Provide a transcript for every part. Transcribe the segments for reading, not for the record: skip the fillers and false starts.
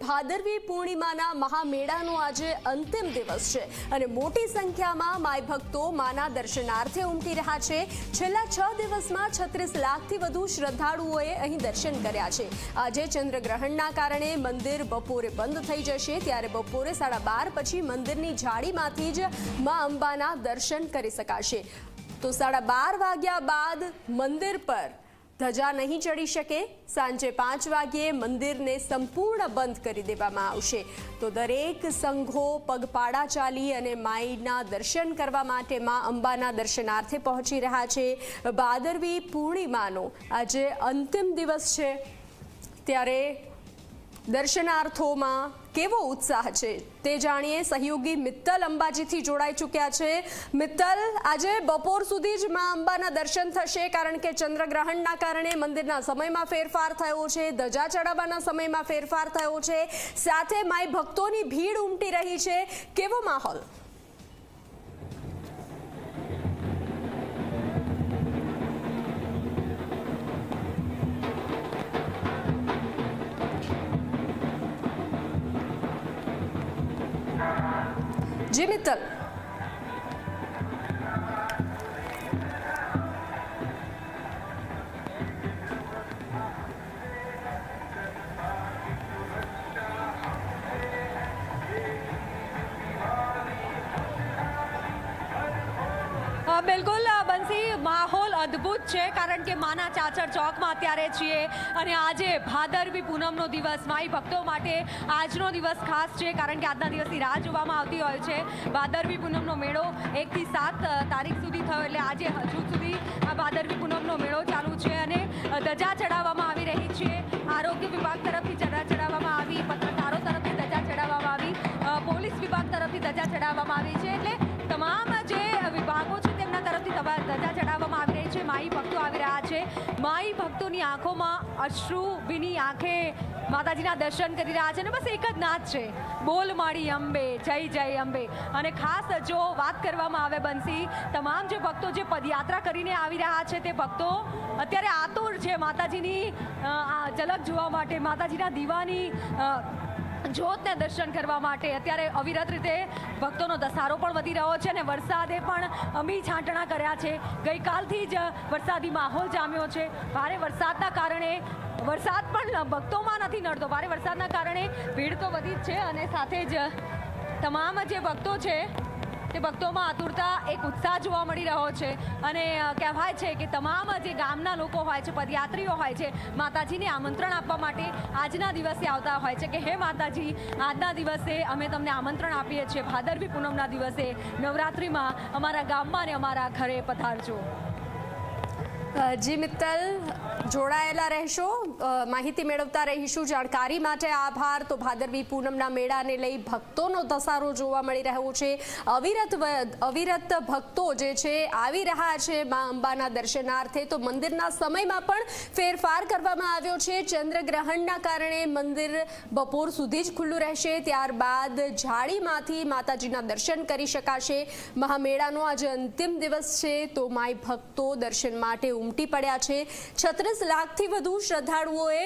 ભાદરવી પૂર્ણિમાના મહામેળાનો આજે અંતિમ દિવસ છે અને મોટી સંખ્યામાં માય ભક્તો માના દર્શનાર્થે ઉમટી રહ્યા છે। છેલ્લા 6 દિવસમાં 36 લાખથી વધુ શ્રદ્ધાળુઓએ અહીં દર્શન કર્યા છે। આજે ચંદ્રગ્રહણના કારણે મંદિર બપોરે બંધ થઈ જશે, ત્યારે બપોરે 12:30 પછી મંદિરની જાળીમાંથી જ મા અંબાના દર્શન કરી શકાશે। તો 12:30 વાગ્યા બાદ મંદિર પર ધજા નહીં ચડી શકે। સાંજે 5 વાગ્યે મંદિરને સંપૂર્ણ બંધ કરી દેવામાં આવશે। તો દરેક સંઘો પગપાળા ચાલી અને માઈના દર્શન કરવા માટે મા અંબાના દર્શનાર્થે પહોંચી રહ્યા છે। ભાદરવી પૂર્ણિમાનો આજે અંતિમ દિવસ છે, ત્યારે દર્શનાર્થોમાં કેવો ઉત્સાહ છે તે જાણીએ। સહયોગી મિત્તલ અંબાજીથી જોડાઈ ચૂક્યા છે। મિત્તલ, આજે બપોર સુધી જ મા અંબાના દર્શન થશે, કારણ કે ચંદ્રગ્રહણના કારણે મંદિરના સમયમાં ફેરફાર થયો છે, ધજા ચડાવવાના સમયમાં ફેરફાર થયો છે, સાથે માય ભક્તોની ભીડ ઉમટી રહી છે। કેવો માહોલ? जी मित्तल, बिल्कुल बंसी, माहौल अद्भुत है, कारण के माना चाचर चौक में अत्यारे छीए अने आजे भादरवी पूनमनो दिवस माई भक्तों माटे आजनो दिवस खास है, कारण के आजना दिवसनी राह जोवामां आवती होय छे। भादरवी पूनमनो मेळो 1 થી 7 तारीख सुधी थयो, એટલે આજે હજુ સુધી આ ભાદરવી પૂનમનો મેળો ચાલુ છે અને ધજા ચડાવવામાં આવી રહી છે। આરોગ્ય વિભાગ તરફથી ધજા ચડાવવામાં આવી, પત્રકારો તરફથી ધજા ચડાવવામાં આવી, પોલીસ વિભાગ તરફથી ધજા ચડાવવામાં આવી છે। એટલે તમામ જે વિભાગો છે તેમના તરફથી ધજા ચડાવવામાં આવી રહી છે। માઈ ભક્તો આવી રહ્યા છે, માઈ ભક્તોની આંખોમાં અશ્રુ ભીની આંખે માતાજીના દર્શન કરી રહ્યા છે અને બસ એક જ નાદ છે, બોલ માડી અંબે, જય જય અંબે। અને ખાસ જો વાત કરવામાં આવે બંસી, તમામ જે ભક્તો જે પદયાત્રા કરીને આવી રહ્યા છે તે ભક્તો અત્યારે આતુર છે માતાજીની ઝલક જોવા માટે, માતાજીના દીવાની જ્યોતને દર્શન કરવા માટે। અત્યારે અવિરત રીતે ભક્તોનો ધસારો પણ વધી રહ્યો છે અને વરસાદે પણ અમી છાંટણા કર્યા છે। ગઈકાલથી જ વરસાદી માહોલ જામ્યો છે। ભારે વરસાદના કારણે વરસાદ પણ ભક્તોમાં નથી નડતો, ભારે વરસાદના કારણે ભીડ તો વધી જ છે અને સાથે જ તમામ જે ભક્તો છે તે ભક્તોમાં આતુરતા, એક ઉત્સાહ જોવા મળી રહ્યો છે અને કહેવાય છે કે તમામ જે ગામના લોકો હોય છે, પદયાત્રીઓ હોય છે, માતાજીને આમંત્રણ આપવા માટે આજના દિવસે આવતા હોય છે કે હે માતાજી, આજના દિવસે અમે તમને આમંત્રણ આપીએ છીએ, ભાદરવી પૂનમના દિવસે નવરાત્રિમાં અમારા ગામમાં અને અમારા ઘરે પધારજો। જી મિત્તલ, જોડાયેલા રહેશો, માહિતી મેળવતા રહીશું। જાણકારી માટે આભાર। તો ભાદરવી પૂનમના મેળાને લઈ ભક્તોનો ધસારો જોવા મળી રહ્યો છે। અવિરત ભક્તો જે છે આવી રહ્યા છે મા અંબાના દર્શનાર્થે। તો મંદિરના સમયમાં પણ ફેરફાર કરવામાં આવ્યો છે। ચંદ્રગ્રહણના કારણે મંદિર બપોર સુધી જ ખુલ્લું રહેશે, ત્યારબાદ જાળીમાંથી માતાજીના દર્શન કરી શકાશે। મહામેળાનો આજે અંતિમ દિવસ છે, તો માય ભક્તો દર્શન માટે ઉમટી પડ્યા છે। 36 લાખથી વધુ શ્રદ્ધાળુઓએ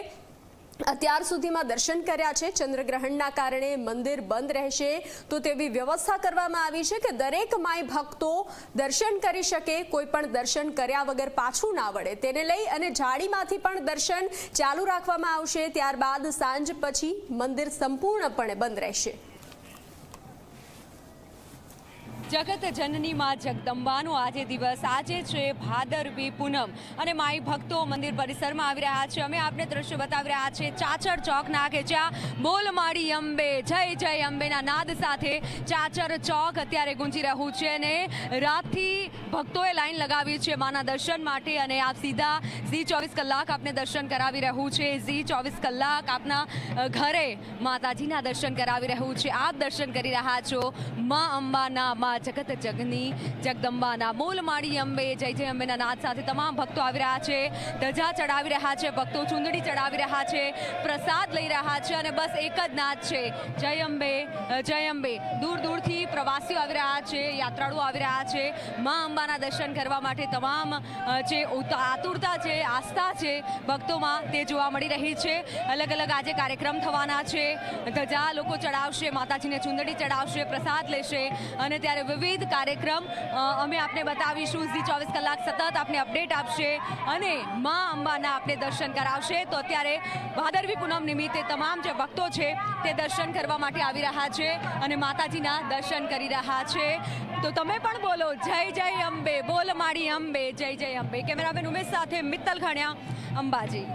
અત્યાર સુધીમાં દર્શન કર્યા છે। ચંદ્રગ્રહણના કારણે મંદિર બંધ રહેશે, તો તેવી વ્યવસ્થા કરવામાં આવી છે કે દરેક માય ભક્તો દર્શન કરી શકે, કોઈ પણ દર્શન કર્યા વગર પાછું ના વળે, તેને લઈ અને જાળીમાંથી પણ દર્શન ચાલુ રાખવામાં આવશે। ત્યારબાદ સાંજ પછી મંદિર સંપૂર્ણપણે બંધ રહેશે। જગત જનની માં જગદંબાનો આજે દિવસ, આજે છે ભાદરવી પૂનમ અને માઈ ભક્તો મંદિર પરિસરમાં આવી રહ્યા છે। અમે આપને દ્રશ્ય બતાવી રહ્યા છે ચાચર ચોકના, કે જ્યાં બોલ માડી અંબે, જય જય અંબેના નાદ સાથે ચાચર ચોક અત્યારે ગુંજી રહ્યું છે અને રાતથી ભક્તોએ લાઈન લગાવી છે માના દર્શન માટે અને આપ સીધા ઝી 24 કલાક આપને દર્શન કરાવી રહ્યું છે। ઝી 24 કલાક આપના ઘરે માતાજીના દર્શન કરાવી રહ્યું છે। આપ દર્શન કરી રહ્યા છો મા અંબાના, મા જગત જગની જગદંબાના બોલ માડી અંબે જય જય અંબેના નાદ સાથે તમામ ભક્તો આવી રહ્યા છે, ધજા ચડાવી રહ્યા છે, ભક્તો ચુંદડી ચડાવી રહ્યા છે, પ્રસાદ લઈ રહ્યા છે અને બસ એક જ નાદ છે, જય અંબે જય અંબે. દૂર દૂરથી પ્રવાસીઓ આવી રહ્યા છે, યાત્રાળુઓ આવી રહ્યા છે મા અંબાના દર્શન કરવા માટે. તમામ જે આતુરતા છે, આસ્થા છે ભક્તોમાં તે જોવા મળી રહી છે. અલગ અલગ આજે કાર્યક્રમ થવાના છે, ધજા લોકો ચડાવશે, માતાજીને ચુંદડી ચડાવશે, પ્રસાદ લેશે અને ત્યારે વિવિધ કાર્યક્રમ અમે આપને બતાવીશું. ઝી 24 કલાક સતત આપને અપડેટ આપશે અને મા અંબાના આપને દર્શન કરાવશે. તો અત્યારે ભાદરવી પૂનમ નિમિત્તે તમામ જે ભક્તો છે તે દર્શન કરવા માટે આવી રહ્યા છે અને માતાજીના દર્શન કરી રહ્યા છે. તો તમે પણ બોલો જય જય અંબે, બોલ માડી અંબે, જય જય અંબે. કેમેરામેન ઉમેશ સાથે મિત્તલ ખાણિયા, અંબાજી.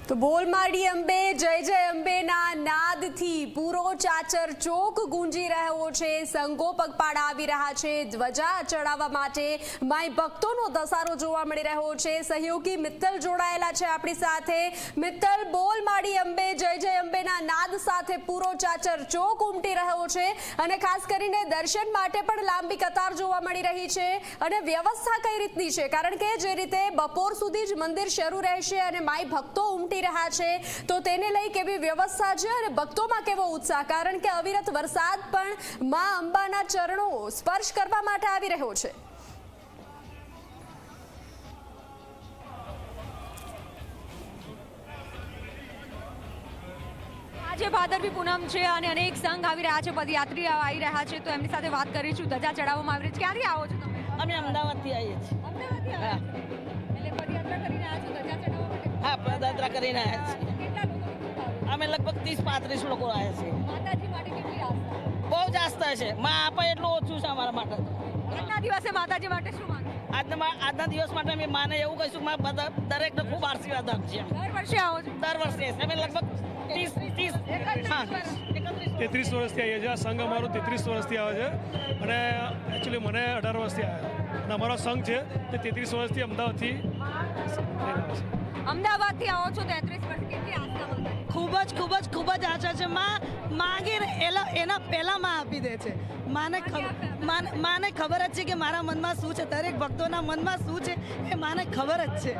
તો બોલ માડી અંબે જય જય અંબેના નાદથી પૂરો ચાચર ચોક ગુંજી રહ્યો છે. સંઘો પગપાળા આવી રહ્યા છે ધ્વજા ચડાવવા માટે. માય ભક્તોનો ધસારો જોવા મળી રહ્યો છે. સહયોગી મિત્તલ જોડાયેલા છે આપણી સાથે. મિત્તલ, બોલ માડી અંબે જય જય અંબેના નાદ સાથે પૂરો ચાચર ચોક ઉમટી રહ્યો છે અને ખાસ કરીને દર્શન માટે પણ લાંબી કતાર જોવા મળી રહી છે. અને વ્યવસ્થા કઈ રીતની છે? કારણ કે જે રીતે બપોર સુધી જ મંદિર શરૂ રહેશે અને માય ભક્તો ઉમટી રહ્યા છે તો તેને લઈ કેવી વ્યવસ્થા છે અને ભક્તોમાં કેવો ઉત્સાહ? કારણ કે અવિરત વરસાદ પણ મા અંબાના ચરણો સ્પર્શ કરવા માટે આવી રહ્યો છે. આજે ભાદરવી પૂનમ છે અને અનેક સંઘ આવી રહ્યા છે, પદયાત્રી આવી રહ્યા છે, તો એમની સાથે વાત કરીશું. ધજા ચડાવવામાં આવી રહી છે. ક્યાંથી આવો છો તમે? અમે અમદાવાદથી આવીએ છીએ. અમદાવાદથી આવ્યા છો? એટલે પદયાત્રા કરીને આવ્યા છો ધજા ચડાવવા માટે? હા, પદયાત્રા કરીને આવ્યા છીએ. કેટલા લોકો આવે? અમે લગભગ 30-35 લોકો આવ્યા છીએ. માતાજી માટે કેટલી આસ્થા? બહુ જ આસ્થા છે. માં આપે એટલું ઓછું છે અમારા માટે. આજના દિવસે માતાજી માટે શું માંગો? આજના દિવસ માટે અમે માને એવું કહીશું કે બધા દરેકને ખૂબ આશીર્વાદ આપશે. દર વર્ષે આવો છો? દર વર્ષે અમે લગભગ 33 વર્ષથી આવીએ છીએ. આ સંઘ અમારો 33 વર્ષથી આવે છે અને એકચ્યુઅલી મને 18 વર્ષથી આવ્યા અને અમારો સંઘ છે તે 33 વર્ષથી અમદાવાદથી અમદાવાદથી આવો છો 33 વર્ષ. કેટલી આસ્થા માતાજી? ખૂબ જ આશા છે. માં માંગે ને એના પહેલા માં આપી દે છે. માને ખબર જ છે કે મારા મનમાં શું છે, દરેક ભક્તોના મનમાં શું છે એ માને ખબર જ છે.